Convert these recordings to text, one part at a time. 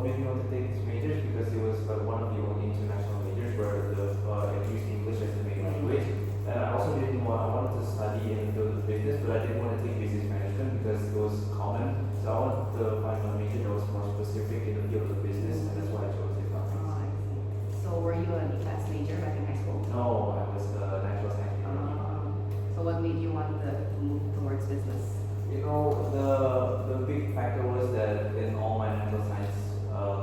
what made me want to take these majors because it was one of the only international majors where it used English as the main language. And I also didn't want, I wanted to study in the field of business, but I didn't want to take business management because it was common. So I wanted to find a major that was more specific in the field of business, and that's why I chose economics. Oh, I see. So were you an ECAS major back in high school? No, I was natural science major. So what made you want to move towards business? You know, the big factor was that in all my natural science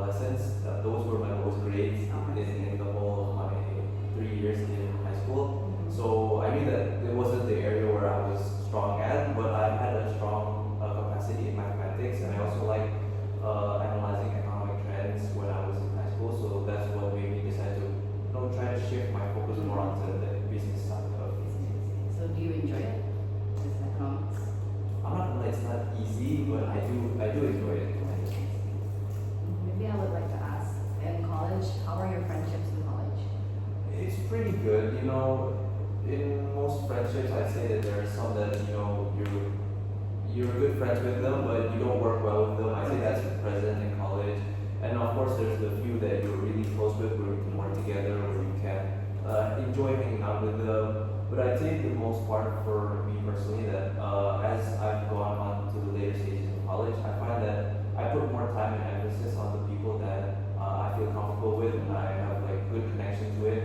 lessons, those were my lowest grades in the whole of my 3 years in high school. So I knew that it wasn't the area where I was strong at, but I had a strong capacity in mathematics, and I also like analyzing economic trends when I was in high school. So that's what made me decide to try to shift my focus more onto the business side of it. So do you enjoy it? This economics? I'm not gonna, it's not easy, but I do enjoy it. Maybe I would like to ask, in college, how are your friendships in college? It's pretty good, you know. In most friendships, I'd say that there are some that you're good friends with them, but you don't work well with them. I say that's present in college, and of course, there's the few that you're really close with, where you can work together, where you can enjoy hanging out with them. But I'd say the most part for me personally that as I've gone on to the later stages of college, I find that I put more time and emphasis on the people that I feel comfortable with and I have like good connections with,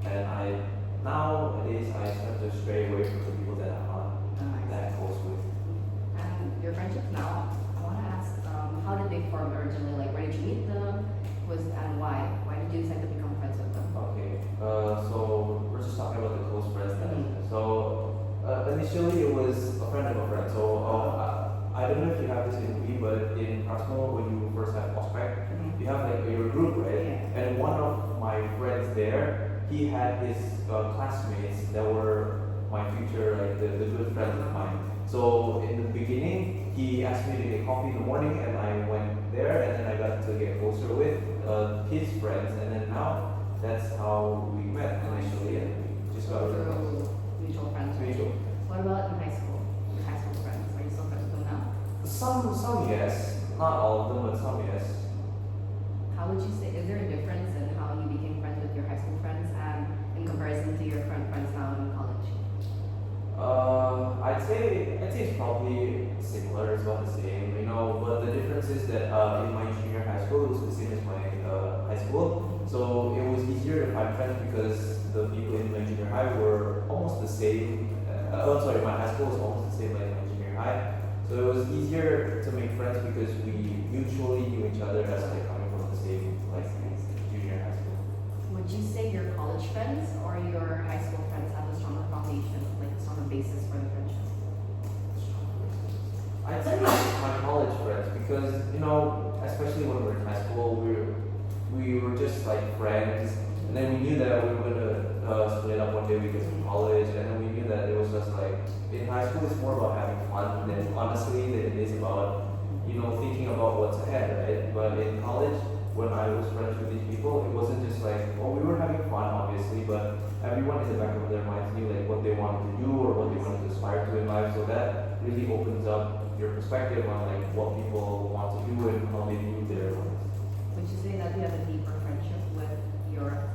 and nowadays I start to stray away from the people that I'm not that close with. And your friendships now, I want to ask, how did they form originally? Like, where did you meet them? And why? Why did you decide to become friends with them? Okay, so we're just talking about the close friends then. So initially it was a friend of a friend. So I don't know if you have this in me, but in Psibang-Mow, when you first have prospect, you have like your group, right? Yeah. And one of my friends there, he had his classmates that were my future, like the good friends of mine. So in the beginning, he asked me to get coffee in the morning, and I went there, and then I got to get closer with his friends, and then now that's how we met initially, and we just got really close. Mutual friends. Mutual. What about in high school? Your high school friends? Are you still friends with them now? Some yes, not all of them, but some yes. How would you say, is there a difference in how you became friends with your high school friends and in comparison to your friends now in college? I'd say it's probably similar, it's about the same, you know, but the difference is that in my junior high school, it was the same as my high school, so it was easier to find friends because the people in my junior high were almost the same, my high school was almost the same like my junior high, so it was easier to make friends because we mutually knew each other as like coming from the same like junior high school. Would you say your college friends or your high school friends have a stronger foundation, like a stronger basis for the friendship? I'd say my college friends because you know, especially when we were in high school, we were just like friends, and then we knew that we were gonna split up one day because of college, and then we knew that it was just like in high school it's more about having fun than honestly than it is about thinking about what's ahead, right? But in college, when I was friends with these people, it wasn't just like, we were having fun obviously, but everyone in the back of their minds knew like what they wanted to do or what they wanted to aspire to in life, so that really opens up your perspective on like what people want to do and how they view their lives. Would you say that you have a deeper friendship with your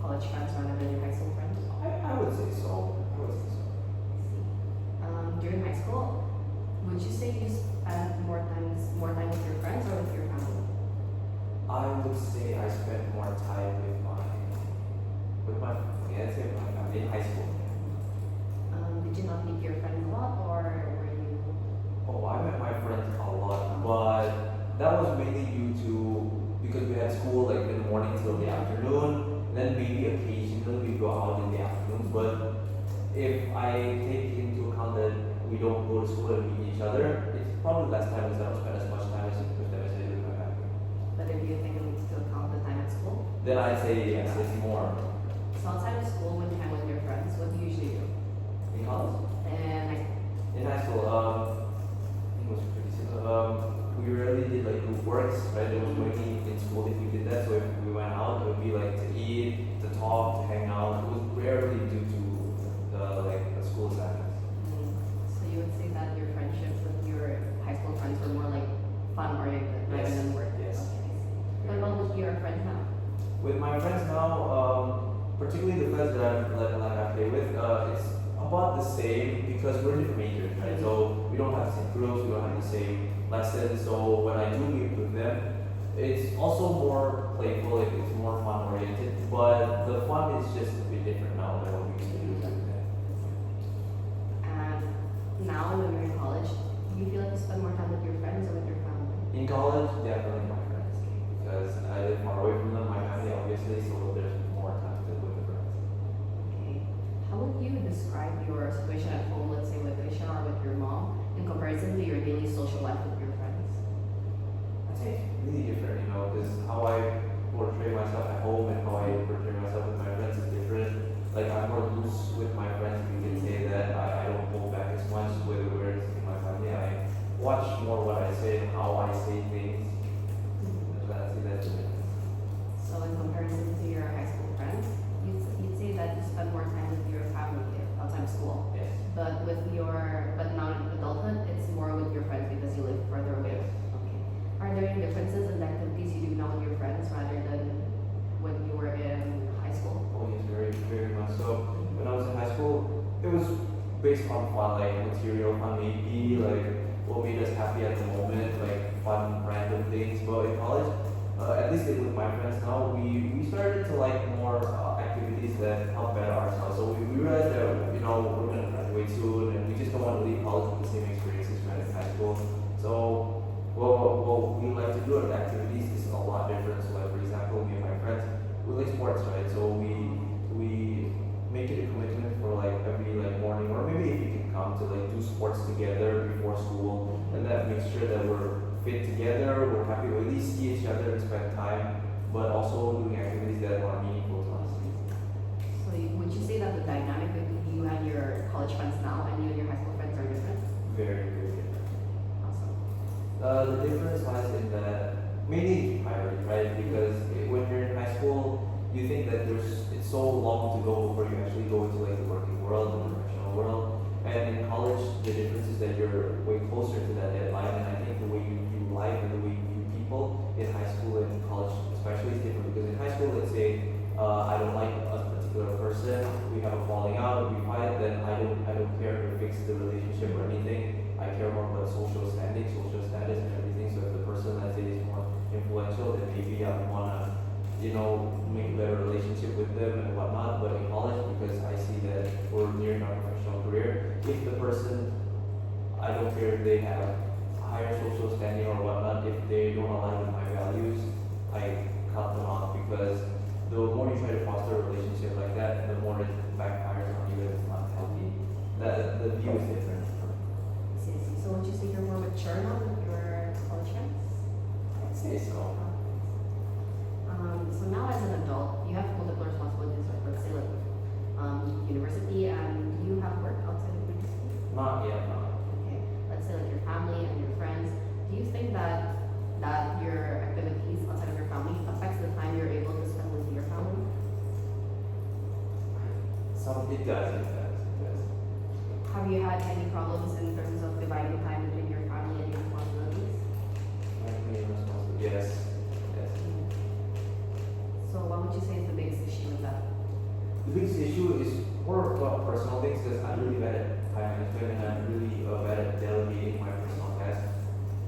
college friends rather than your high school friends? I would say so. During high school, would you say you spend more time with your friends or with your family? I would say I spent more time with my family. I'd say with my family in high school. Did you not meet your friends a lot, or were you? Oh, I met my friends a lot, but that was mainly due to because we had school like in the morning till the afternoon. Then maybe occasionally we go out in the afternoon. But if I take into account that we don't go to school and meet each other, it's probably less time because I don't spend as much time with them as I do with my family. But if you think it needs to account the time at school? Then I'd say yes, it's more. So outside of school, when you hang with your friends, what do you usually do? In college? In high school, I think it was pretty simple. We rarely did like group works, right? There was only in school if we did that. So if we went out, it would be like to eat, to talk, to hang out. It was rarely due to the school assignments. So you would say that your friendships with your high school friends were more like fun oriented rather than work? Yes. Okay, I see. because we're different majors, right? So we don't have the same groups, we don't have the same lessons. So when I do meet with them, it's also more playful, like it's more fun oriented. But the fun is just a bit different now than what we used to do back then. And now when you're in college, do you feel like you spend more time with your friends or with your family? In college, definitely my friends, because I live far away from them, my family obviously, so there's more time to with the friends. Okay. How would you describe your situation at home, let's say with Aisha or with your mom, in comparison to your daily social life with your friends? I'd say it's really different, you know, because how I portray myself at home and how I portray myself with my friends is different. Like I'm more loose with my friends, you can say that. I don't hold back as much with the words in my family. I watch more what I say and how I say things. That's the difference. So in comparison to your high school friends, you'd say that you spend more time with your family outside of school. Yes. But now in adulthood, it's more with your friends because you live further away. Yes. Okay. Are there any differences in the activities you do now with your friends rather than when you were in high school? Oh yes, very, very much so. When I was in high school, it was based on fun, like material fun maybe, like what made us happy at the moment, like fun random things. But in college, at least with my friends now, we started to like more activities that help better ourselves. So we realized that, you know, we're gonna graduate soon and we just don't want to leave college with the same experiences we had in high school. So what we like to do at activities is a lot different. So like for example, me and my friends, we like sports, right? So we make it a commitment for like every like morning, or maybe if you can come to like do sports together before school, and that makes sure that we're fit together, we're happy to at least see each other and spend time, but also doing activities that are meaningful to us. So would you say that the dynamic between you and your college friends now and you and your high school friends are different? Very, very different. Awesome. The difference lies in that mainly priority, right? Because when you're in high school, you think that it's so long to go before you actually go into like the working world, the professional world. And in college, the difference is that you're way closer to that deadline. And I think the way you view life and the way you view people in high school and college especially is different. Because in high school, let's say I don't like a particular person, we have a falling out, we fight, then I don't care to fix the relationship or anything. I care more about social standing, social status, and everything. So if the person, let's say, is more influential, then maybe I wanna, you know, make a better relationship with them and whatnot. But in college, because I see that we're nearing our professional career, if the person, I don't care if they have higher social standing or whatnot, if they don't align with my values, I cut them off, because the more you try to foster a relationship like that, the more it backfires on you and it's not healthy. That the view is different. So would you say you're more mature now with your college friends? I'd say so. So now as an adult, you have multiple responsibilities, like let's say like university, and you have work outside of university. Not yet, no. Okay. Let's say like your family and your friends. Do you think that your activities outside of your family affects the time you're able to spend with your family? It does. Have you had any problems in terms of dividing time between your family and your responsibilities? My main responsibility. Yes. So what would you say is the biggest issue with that? The biggest issue is more about personal things, because I'm really bad at time management and I'm really bad at delegating my personal tasks.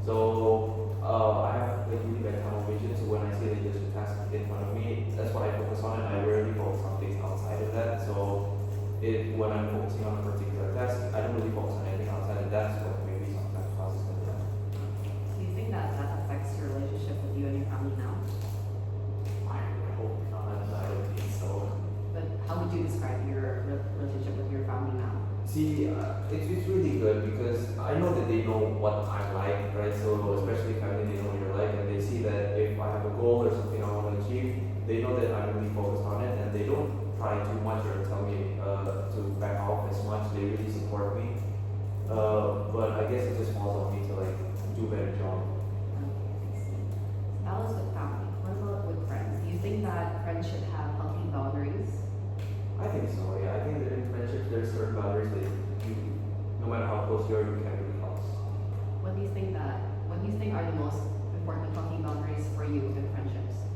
So I have like really bad tunnel vision. So when I see that there's a task in front of me, that's what I focus on, and I rarely focus on things outside of that. So when I'm focusing on a particular task, I don't really focus on anything outside of that. So maybe sometimes causes that. Do you think that affects your relationship with you and your family now? I hope not. I don't think so. But how would you describe your relationship with your family now? See, it's really good, because I know that they know what I'm like, right? So especially family, they know what you're like, and they see that if I have a goal or something I want to achieve, they know that I'm really focused on it, and they don't try too much or tell me to back off as much. They really support me. But I guess it just falls on me to like do a better job. Okay, I see. So that was with family. What about with friends? Do you think that friends should have healthy boundaries? I think so, yeah. I think that in friendships there's certain boundaries that you, no matter how close you are, you can't really cross. What do you think are the most important healthy boundaries for you in friendships?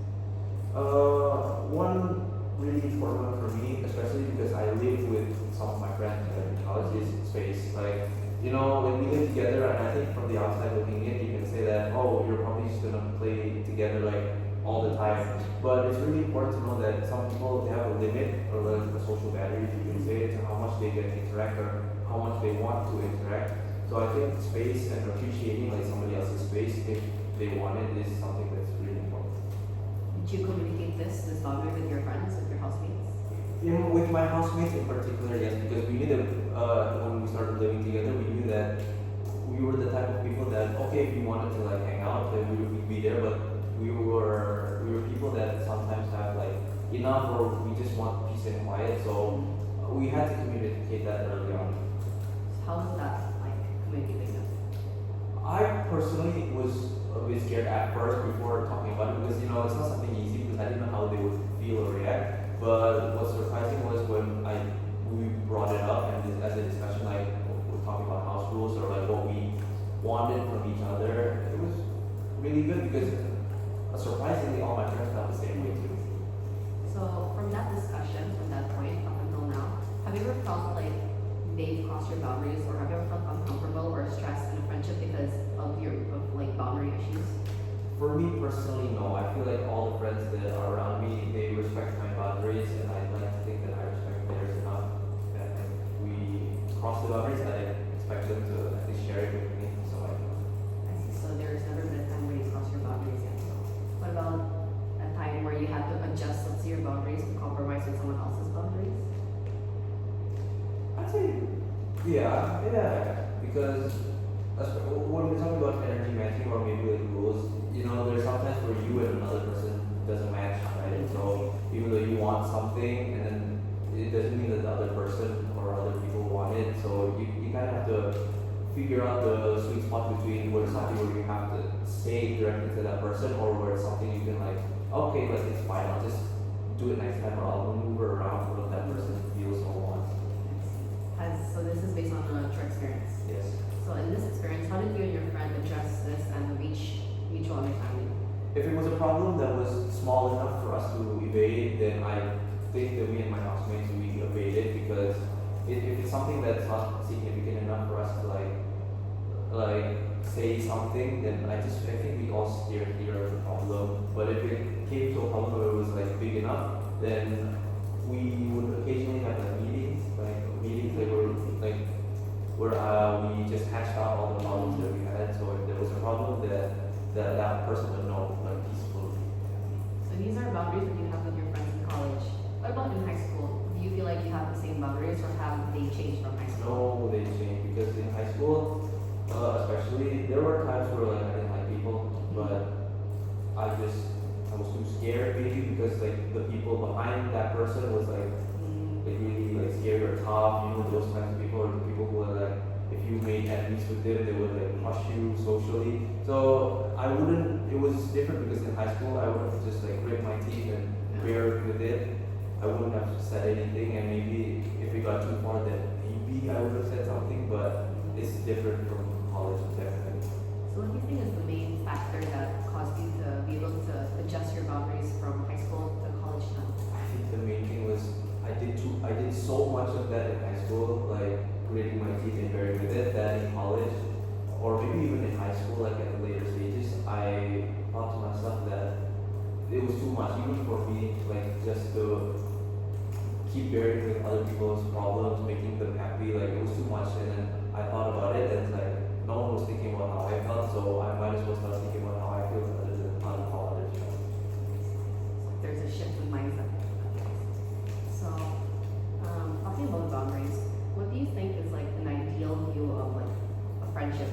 One really important one for me, especially because I live with some of my friends in college, is space. Like, you know, when we live together, and I think from the outside looking in, you can say that, oh, you're probably just gonna play together like all the time. But it's really important to know that some people, they have a limit or like a social battery, you can say, to how much they can interact or how much they want to interact. So I think space and appreciating like somebody else's space if they want it is something that's really important. Did you communicate this boundary with your friends, with your housemates? With my housemates in particular, yes, because we knew that when we started living together, we knew that we were the type of people that, okay, if we wanted to like hang out, then we would be there, but we were people that sometimes have like enough or we just want peace and quiet, so we had to communicate that early on. How was that like communicating them? I personally was a bit scared at first before talking about it because, you know, it's not something easy because I didn't know how they would feel or react. But what's surprising was when we brought it up and as a discussion, like we're talking about house rules or like what we wanted from each other, it was really good because surprisingly all my friends felt the same way too. So from that discussion, from that point up until now, have you ever felt like they've crossed your boundaries, or have you ever felt uncomfortable or stressed in a friendship because of like boundary issues? For me personally, no. I feel like all the friends that are around me, they respect my boundaries, and I like to think that I respect theirs enough that if we cross the boundaries, I expect them to at least share it with me. So I I see. So there's never been a time where you crossed your boundaries yet. What about a time where you had to adjust, let's say, your boundaries to compromise with someone else's boundaries? I'd say, yeah, because when we're talking about energy matching or maybe like rules, you know, there's sometimes where you and another person doesn't match, right? So even though you want something, and then it doesn't mean that the other person or other people want it. So you kind of have to figure out the sweet spot between where it's something where you have to say directly to that person, or where it's something you can like, okay, like it's fine, I'll just do it next time, or I'll maneuver around what that person feels or wants. So this is based on a true experience. Yes. So in this experience, how did you and your friend address this and reach mutual understanding? If it was a problem that was small enough for us to evade, then I think that me and my housemates, we evade it because if it's something that's not significant enough for us to like say something, then I think we all steer clear of the problem. But if it came to a problem where it was like big enough, then we would occasionally have like meetings where we just hashed out all the problems that we had. So if there was a problem, that person would know like peacefully. So these are boundaries that you have with your friends in college. What about in high school? Do you feel like you have the same boundaries, or have they changed from high school? No, they changed because in high school, especially, there were times where like I didn't like people, but I was too scared maybe because like the people behind that person was like really like scary or tough, you know, those kinds of people, or the people who are like, if you made enemies with them, they would like crush you socially. So it was different because in high school I would have just like grit my teeth and bear with it. I wouldn't have said anything, and maybe if it got too far, then maybe I would have said something, but it's different from college, definitely. So what do you think is the main factor that caused you to be able to adjust your boundaries from high school to college now? I think the main thing was I did so much of that in high school, like gritting my teeth and bearing with it, that in college, or maybe even in high school, like at the later stages, I thought to myself that it was too much, even for me, like just to keep bearing with other people's problems, making them happy, like it was too much. And then I thought about it, and it's like no one was thinking about how I felt, so I might as well start thinking about how I feel other than how others feel. There's a shift in mindset. So, talking about boundaries, what do you think is like an ideal view of like a friendship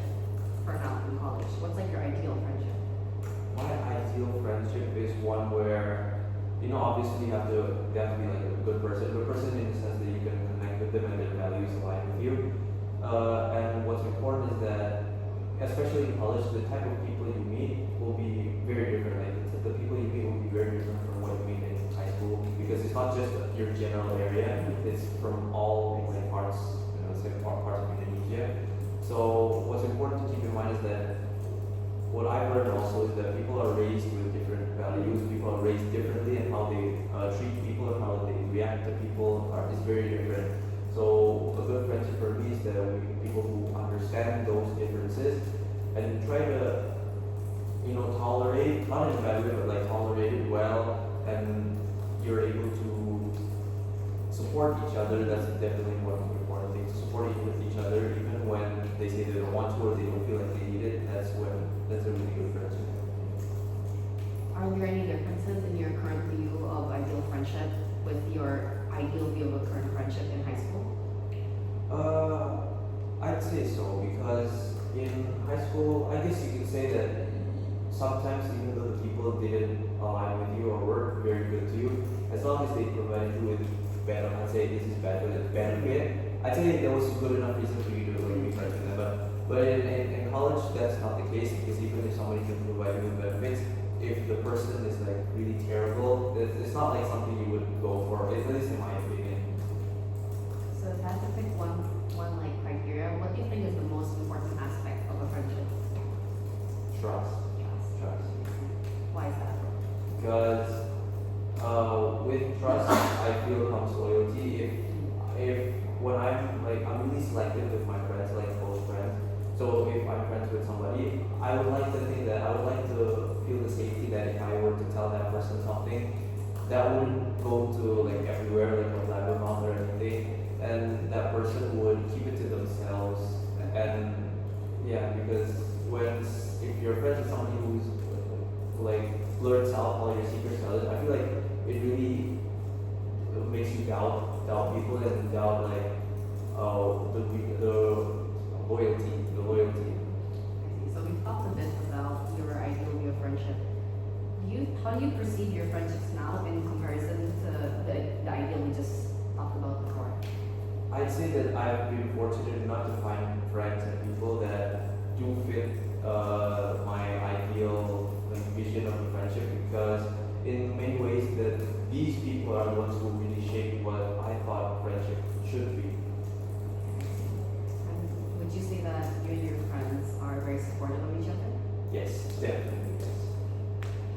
for now in college? What's like your ideal friendship? My ideal friendship is one where, you know, obviously they have to be like a good person in the sense that you can connect with them and their values align with you. And what's important is that, especially in college, the type of people you meet will be very different. Like the people you meet will be very different from what you meet in high school, because it's not just your general area; it's from all like parts, parts of Indonesia. So what's important to keep in mind is that what I've learned also is that people are raised with different values. People are raised differently, and how they treat people and how they react to people is very different. So a good friendship for me is that people who understand those differences and try to, tolerate, not in a bad way, but like tolerate it well, and you're able to support each other. That's definitely one important thing, to support each other even when they say they don't want to or they don't feel like they need it. That's a really good friendship. Are there any differences in your current view of ideal friendship with your ideal view of a current friendship in high school? I'd say so, because in high school, I guess you could say that sometimes even though the people didn't align with you or were very good to you, as long as they provided you with better, I'd say this is bad, but benefit, I'd say there was a good enough reason for you to like be friends with them. But in college, that's not the case, because even if somebody can provide you with benefits, if the person is like really terrible, it's not like something you would go for, at least in my opinion. So if I had to pick one like criteria, what do you think is the most important aspect of a friendship? Trust. Why is that? Because with trust, I feel comes loyalty. If when I'm really selective with my friends, like close friends. So if I'm friends with somebody, I would like to think that I would like to feel the safety that if I were to tell that person something, that wouldn't go to like everywhere, like a blabbermouth or anything, and that person would keep it to themselves. And yeah, because if you're friends with somebody who's like blurts out all your secrets to others, I feel like it really makes you doubt people and doubt like the loyalty. So we've talked a bit about your ideal view of friendship. How do you perceive your friendships now in comparison to the ideal we just talked about before? I'd say that I've been fortunate enough to find friends and people that do fit my ideal vision of a friendship, because in many ways that these people are the ones who really shape what I thought friendship should be. And would you say that you and your friends are very supportive of each other? Yes, definitely. Yes.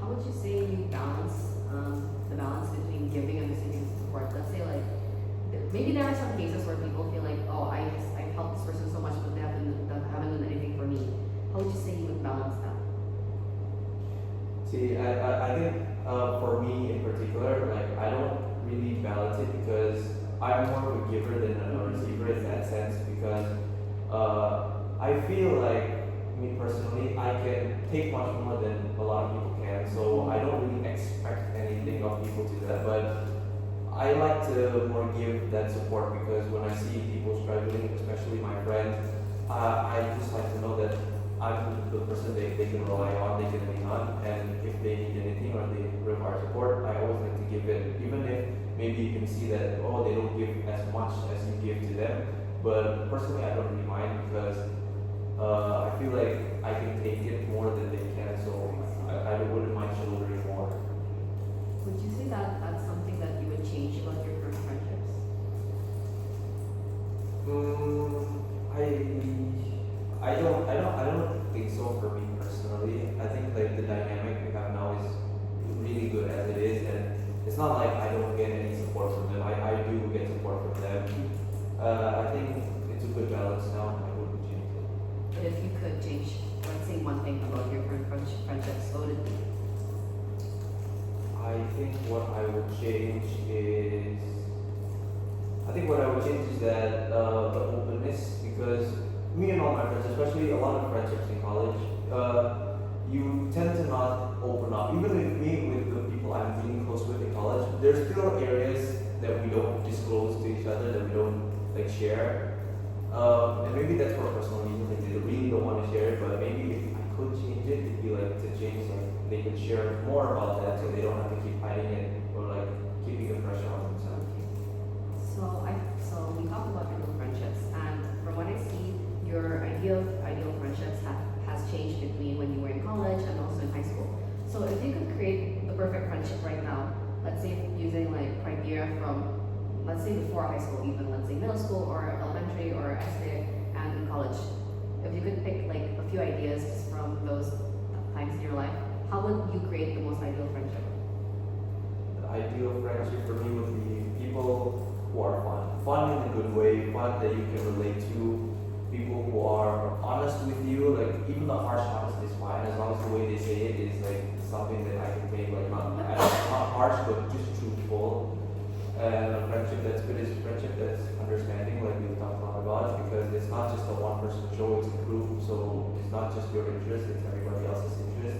How would you say you balance the balance between giving and receiving support? Let's say like maybe there are some cases where people feel like, oh, I helped this person so much, but they haven't done anything for me. How would you say you would balance that? See, I think for me in particular, like I don't really balance it, because I'm more of a giver than a receiver in that sense, because I feel like, me personally, I can take much more than a lot of people can, so I don't really expect anything of people to that, but I like to more give that support, because when I see people struggling, especially my friends, I just like to know that I'm the person they can rely on, they can lean on, and if they need anything or they require support, I always like to give it, even if maybe you can see that, oh, they don't give as much as you give to them, but personally I don't really mind, because I feel like I can take it more than they can, so I wouldn't mind shouldering more. Would you say that that's something that you would change about your current friendships? I don't think so for me personally. I think like the dynamic we have now is really good as it is, and it's not like I don't get any support from them. I do get support from them. I think it's a good balance now. I wouldn't change it. But if you could change, let's say one thing about your current friendships, what would it be? I think what I would change is that the openness, because me and all my friends, especially a lot of friendships in college, you tend to not open up. Even with me, with the people I'm really close with in college, there's still areas that we don't disclose to each other, that we don't like share. And maybe that's for personal reasons, like they really don't want to share it, but maybe if I could change it, it'd be like to change, like they could share more about that, so they don't have to keep hiding it or like keeping the pressure on themselves. So we talked about your friendships, and from what I see, your ideal friendships has changed between when you were in college and also in high school. So if you could create the perfect friendship right now, let's say using like criteria from, let's say before high school, even let's say middle school or elementary or SD and in college, if you could pick like a few ideas from those times in your life, how would you create the most ideal friendship? The ideal friendship for me would be people who are fun. Fun in a good way, fun that you can relate to, people who are honest with you, like even the harsh honesty is fine as long as the way they say it is like something that I can take, like not harsh but just truthful. And a friendship that's good is a friendship that's understanding, like we talked a lot about, because it's not just a one person show, it's a group, so it's not just your interest, it's everybody else's interest.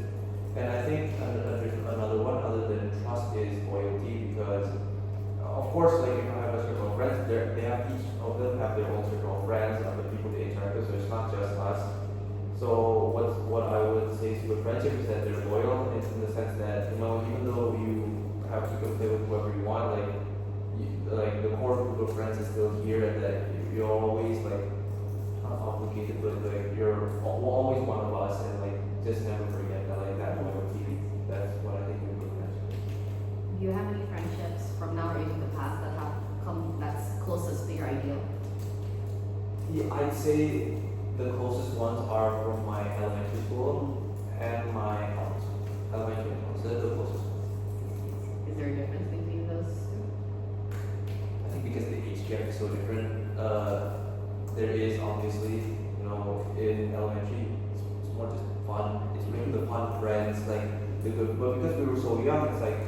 And I think another one other than trust is loyalty, because of course, like if I have a circle of friends, they have each of them have their own circle of friends and other people they interact with, so it's not just us. So what I would say to a friendship is that they're loyal. It's in the sense that even though you have to go play with whoever you want, like the core group of friends is still here, and that you're always like not obligated, but like you're always one of us, and like just never forget that, like that loyalty. That's what I think is a good friendship. Do you have any friendships from now or even the past that have come that's closest to your ideal? Yeah, I'd say the closest ones are from my elementary school and my college school. Elementary and college, they're the closest ones. Is there a difference between those two? I think because the age gap is so different, there is obviously, in elementary, it's more just fun. It's really the fun friends, like but because we were so young, it's like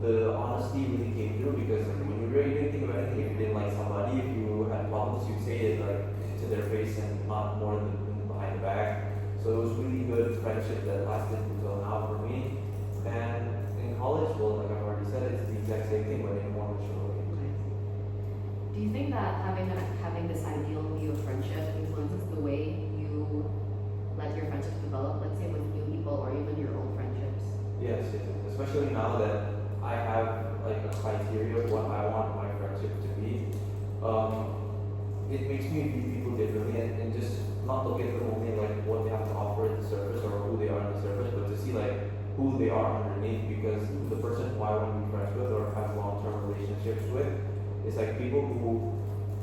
the honesty really came through, because like, when you really didn't think of anything, if you didn't like somebody, if you had problems, you'd say it like to their face and not more than behind the back. So it was really good friendship that lasted until now for me. And in college, well, like I've already said, it's the exact same thing, but in a more mature way. Do you think that having this ideal view of friendship influences the way you let your friendships develop, let's say with new people or even your old friendships? Yes, especially now that I have like a criteria of what I want my friendship to be. It makes me view people differently, and just not look at them only like what they have to offer at the surface or who they are on the surface, but to see like who they are underneath, because the person who I want to be friends with or have long-term relationships with is like people who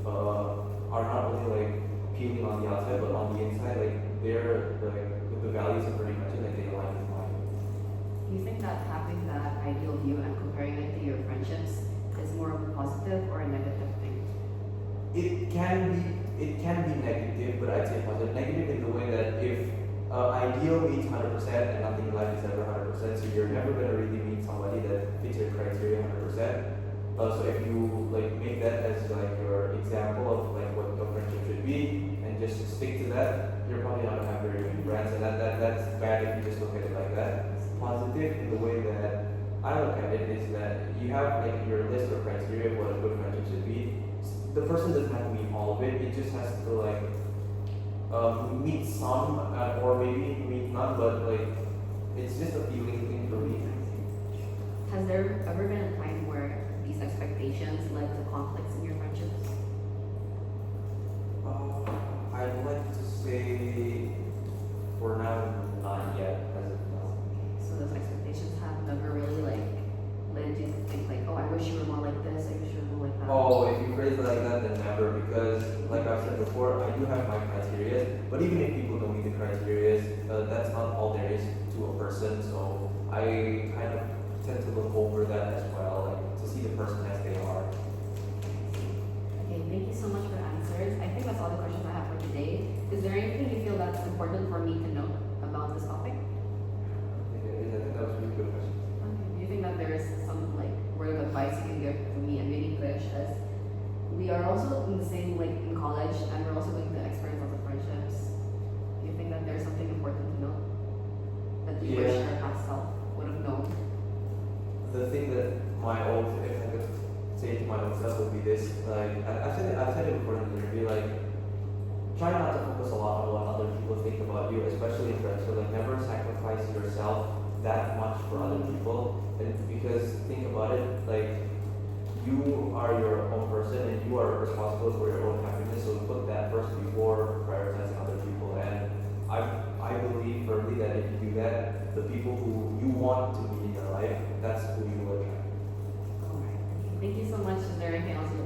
are not only like appealing on the outside, but on the inside, like they're like the values of pretty much like they align with mine. Do you think that having that ideal view and comparing it to your friendships is more of a positive or a negative thing? It can be negative, but I'd say positive. Negative in the way that if ideal means 100% and nothing in life is ever 100%, so you're never going to really meet somebody that fits your criteria 100%. So if you like make that as like your example of like what a friendship should be and just stick to that, you're probably not going to have very many friends, and that's bad if you just look at it like that. Positive in the way that I look at it is that you have like your list of criteria of what a good friendship should be. The person doesn't have to meet all of it. It just has to like meet some or maybe meet none, but like it's just a feeling thing for me. Has there ever been a time where these expectations led to conflicts in your friendships? I'd like to say for now not yet, as of now. So those expectations have never really like led you to think like, oh, I wish you were more like this, I wish you were more like that. Oh, if you phrase it like that, then never, because like I've said before, I do have my criteria, but even if people don't meet the criteria, that's not all there is to a person, so I kind of tend to look over that as well, like to see the person as they are. Okay, thank you so much for the answers. I think that's all the questions I have for today. Is there anything you feel that's important for me to know about this topic? I think that was a really good question. Okay. Do you think that there is some like word of advice you can give to me and maybe Krish, as we are also in the same like in college and we're also going to experience lots of friendships? Do you think that there's something important to know that you wish our past self would have known? The thing that if I could say to my old self would be this, like I've said it before in the interview, like try not to focus a lot on what other people think about you, especially in friendship. Like never sacrifice yourself that much for other people, and because think about it, like you are your own person and you are responsible for your own happiness, so put that first before prioritizing other people. And I believe firmly that if you do that, the people who you want to be in your life, that's who you will attract. Alright. Thank you so much. Is there anything else you